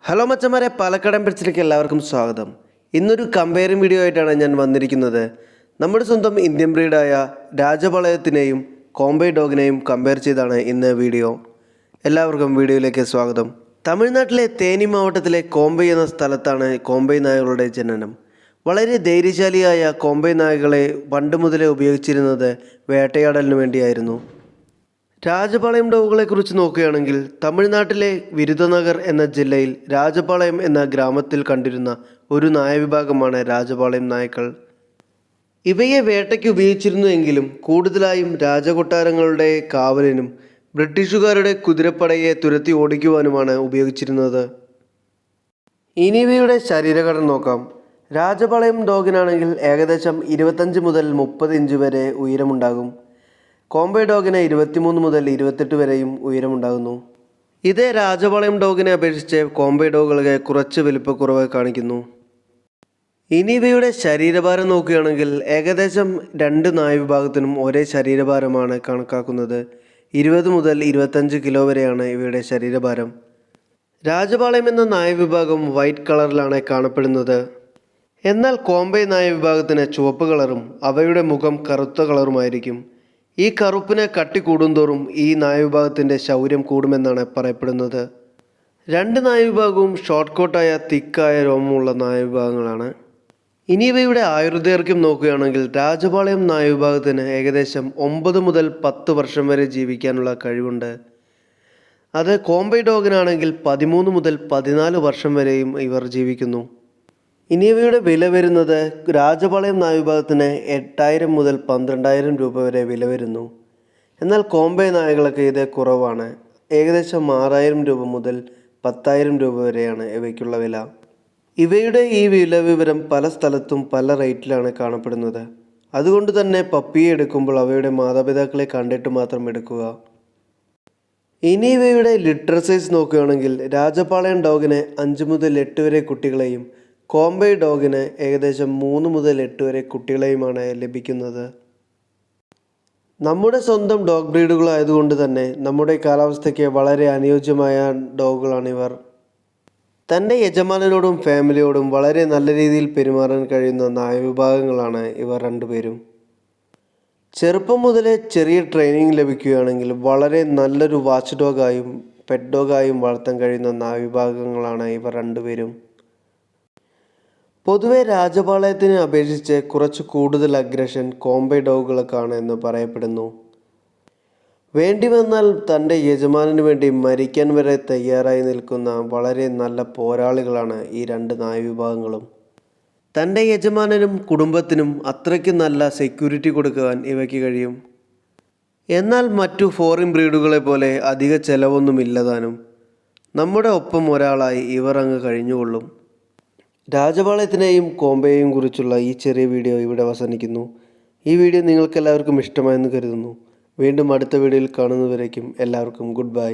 Hello മച്ചന്മാരെ, പാലക്കാടൻ പിടിച്ചിലേക്ക് എല്ലാവർക്കും സ്വാഗതം. ഇന്നൊരു കമ്പയറിംഗ് വീഡിയോ ആയിട്ടാണ് ഞാൻ വന്നിരിക്കുന്നത്. നമ്മുടെ സ്വന്തം ഇന്ത്യൻ ബ്രീഡായ രാജപാളയത്തിനെയും കോംബൈ ഡോഗിനെയും കമ്പയർ ചെയ്താണ് ഇന്ന് വീഡിയോ. എല്ലാവർക്കും വീഡിയോയിലേക്ക് സ്വാഗതം. തമിഴ്നാട്ടിലെ തേനി മാവട്ടത്തിലെ കോംബൈ എന്ന സ്ഥലത്താണ് കോംബൈ നായകളുടെ ജനനം. വളരെ ധൈര്യശാലിയായ കോംബൈ നായകളെ പണ്ട് മുതലേ ഉപയോഗിച്ചിരുന്നത് വേട്ടയാടലിനു വേണ്ടിയായിരുന്നു. രാജപാളയം ഡോഗുകളെക്കുറിച്ച് നോക്കുകയാണെങ്കിൽ തമിഴ്നാട്ടിലെ വിരുദനഗർ എന്ന ജില്ലയിൽ രാജപാളയം എന്ന ഗ്രാമത്തിൽ കണ്ടിരുന്ന ഒരു നായവിഭാഗമാണ് രാജപാളയം നായ്ക്കൾ. ഇവയെ വേട്ടയ്ക്ക് ഉപയോഗിച്ചിരുന്നുവെങ്കിലും കൂടുതലായും രാജകൊട്ടാരങ്ങളുടെ കാവലിനും ബ്രിട്ടീഷുകാരുടെ കുതിരപ്പടയെ തുരത്തി ഓടിക്കുവാനുമാണ് ഉപയോഗിച്ചിരുന്നത്. ഇനി ഇവയുടെ ശരീരഘടന നോക്കാം. രാജപാളയം ഡോഗിനാണെങ്കിൽ ഏകദേശം 25 മുതൽ 30 ഇഞ്ച് വരെ ഉയരമുണ്ടാകും. കോംബൈ ഡോഗിന് 23 മുതൽ 28 വരെയും ഉയരമുണ്ടാകുന്നു. ഇതേ രാജപാളയം ഡോഗിനെ അപേക്ഷിച്ച് കോംബൈ ഡോഗുകളെ കുറച്ച് വലിപ്പക്കുറവ് കാണിക്കുന്നു. ഇനി ഇവയുടെ ശരീരഭാരം നോക്കുകയാണെങ്കിൽ ഏകദേശം 2 നായവിഭാഗത്തിനും ഒരേ ശരീരഭാരമാണ് കണക്കാക്കുന്നത്. 20 മുതൽ 25 കിലോ വരെയാണ് ഇവയുടെ ശരീരഭാരം. രാജപാളയം എന്ന നായവിഭാഗം വൈറ്റ് കളറിലാണ് കാണപ്പെടുന്നത്. എന്നാൽ കോംബൈ നായവിഭാഗത്തിന് ചുവപ്പ് കളറും അവയുടെ മുഖം കറുത്ത കളറുമായിരിക്കും. ഈ കറുപ്പിനെ കട്ടി കൂടുന്തോറും ഈ നായവിഭാഗത്തിൻ്റെ ശൗര്യം കൂടുമെന്നാണ് പറയപ്പെടുന്നത്. 2 നായവിഭാഗവും ഷോർട്ട് കോട്ടായ തിക്കായ രോമമുള്ള നായവിഭാഗങ്ങളാണ്. ഇനി ഇവയുടെ ആയുർദൈർഘ്യം നോക്കുകയാണെങ്കിൽ രാജപാളയം നായവിഭാഗത്തിന് ഏകദേശം 9 മുതൽ 10 വർഷം വരെ ജീവിക്കാനുള്ള കഴിവുണ്ട്. അത് കോംബൈ ഡോഗിനാണെങ്കിൽ 13 മുതൽ 14 വർഷം വരെയും ഇവർ ജീവിക്കുന്നു. ഇനി ഇവയുടെ വില വരുന്നത് രാജപാളയം നായവിഭാഗത്തിന് 8000 മുതൽ 12000 രൂപ വരെ വില വരുന്നു. എന്നാൽ കോംബൈ നായകളൊക്കെ ഇത് കുറവാണ്. ഏകദേശം 6000 രൂപ മുതൽ 10000 രൂപ വരെയാണ് ഇവയ്ക്കുള്ള വില. ഇവയുടെ ഈ വില വിവരം പല സ്ഥലത്തും പല റേറ്റിലാണ് കാണപ്പെടുന്നത്. അതുകൊണ്ട് തന്നെ പപ്പിയെ എടുക്കുമ്പോൾ അവയുടെ മാതാപിതാക്കളെ കണ്ടിട്ട് മാത്രം എടുക്കുക. ഇനി ഇവയുടെ ലിറ്റർ സൈസ് നോക്കുകയാണെങ്കിൽ രാജപാളയം ഡോഗിന് 5 മുതൽ 8 വരെ കുട്ടികളെയും കോംബൈ ഡോഗിന് ഏകദേശം 3 മുതൽ 8 വരെ കുട്ടികളെയുമാണ് ലഭിക്കുന്നത്. നമ്മുടെ സ്വന്തം ഡോഗ് ബ്രീഡുകളായതുകൊണ്ട് തന്നെ നമ്മുടെ കാലാവസ്ഥയ്ക്ക് വളരെ അനുയോജ്യമായ ഡോഗുകളാണിവർ. തൻ്റെ യജമാനനോടും ഫാമിലിയോടും വളരെ നല്ല രീതിയിൽ പെരുമാറാൻ കഴിയുന്ന നായവിഭാഗങ്ങളാണ് ഇവർ രണ്ടുപേരും. ചെറുപ്പം മുതലേ ചെറിയ ട്രെയിനിങ് ലഭിക്കുകയാണെങ്കിൽ വളരെ നല്ലൊരു വാച്ച് ഡോഗായും പെറ്റ് ഡോഗായും വളർത്താൻ കഴിയുന്ന നായവിഭാഗങ്ങളാണ് ഇവർ രണ്ടുപേരും. പൊതുവെ രാജപാളയത്തിനെ അപേക്ഷിച്ച് കുറച്ച് കൂടുതൽ അഗ്രഷൻ കോംബൈ ഡോഗുകൾക്കാണ് എന്ന് പറയപ്പെടുന്നു. വേണ്ടി വന്നാൽ തൻ്റെ യജമാനു വേണ്ടി മരിക്കാൻ വരെ തയ്യാറായി നിൽക്കുന്ന വളരെ നല്ല പോരാളികളാണ് ഈ 2 നായവിഭാഗങ്ങളും. തൻ്റെ യജമാനനും കുടുംബത്തിനും അത്രയ്ക്ക് നല്ല സെക്യൂരിറ്റി കൊടുക്കുവാൻ ഇവയ്ക്ക് കഴിയും. എന്നാൽ മറ്റു ഫോറിൻ ബ്രീഡുകളെ പോലെ അധിക ചെലവൊന്നുമില്ലതാനും നമ്മുടെ ഒപ്പം ഒരാളായി ഇവർ അങ്ങ് കഴിഞ്ഞുകൊള്ളും. രാജപാളയത്തിനെയും കോംബൈയെയും കുറിച്ചുള്ള ഈ ചെറിയ വീഡിയോ ഇവിടെ അവസാനിക്കുന്നു. ഈ വീഡിയോ നിങ്ങൾക്ക് എല്ലാവർക്കും ഇഷ്ടമായെന്ന് കരുതുന്നു. വീണ്ടും അടുത്ത വീഡിയോയിൽ കാണുന്നതുവരേക്കും എല്ലാവർക്കും ഗുഡ് ബൈ.